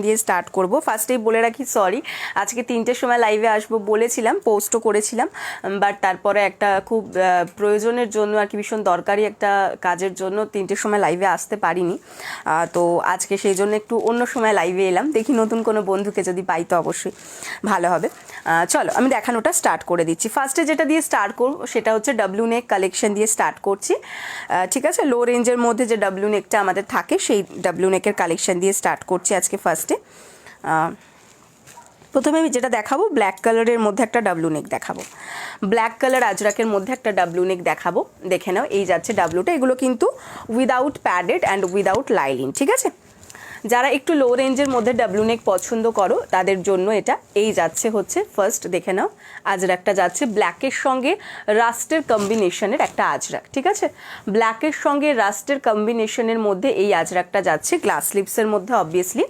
দিয়ে স্টার্ট করব। ফার্স্টেই বলে রাখি সরি, আজকে 3টের সময় লাইভে আসবো বলেছিলাম, পোস্টও করেছিলাম, বাট তারপরে একটা খুব প্রয়োজনের জন্য আর কি, ভীষণ দরকারি একটা কাজের জন্য 3টের সময় লাইভে আসতে পারিনি। তো আজকে সেই জন্য একটু অন্য সময় লাইভে এলাম, দেখি নতুন কোনো বন্ধুকে যদি পাই তো অবশ্যই ভালো হবে। চলো আমি দেখানোটা স্টার্ট করে দিচ্ছি। ফার্স্টে যেটা দিয়ে স্টার্ট করব সেটা হচ্ছে ডাব্লিউ নেক কালেকশন দিয়ে স্টার্ট করছি, ঠিক আছে। লো রেঞ্জের মধ্যে যে ডাব্লিউ নেকটা আমাদের থাকে সেই ডাব্লিউ নেকের কালেকশন দিয়ে স্টার্ট করছি আজকে ফার্স্টে। প্রথমে আমি যেটা দেখাবো ব্ল্যাক কালারের মধ্যে একটা ডাব্লিউ নেক দেখাবো, ব্ল্যাক কালার আজরাকের মধ্যে একটা ডাব্লিউ নেক দেখাবো। দেখে নাও, এই যাচ্ছে ডাব্লিউটা, এগুলো কিন্তু without padded and without lining, ঠিক আছে। যারা একটু লো রেঞ্জের মধ্যে ডাব্লিউ নেক পছন্দ করো তাদের জন্য এটা। এই যাচ্ছে হচ্ছে ফার্স্ট দেখে নাও, আজরাকটা যাচ্ছে ব্ল্যাকের সঙ্গে রাস্টের কম্বিনেশনের একটা আজরাক, ঠিক আছে। ব্ল্যাকের সঙ্গে রাস্টের কম্বিনেশনের মধ্যে এই আজরাকটা যাচ্ছে, গ্লাস স্লিপসের মধ্যে অবভিয়াসলি।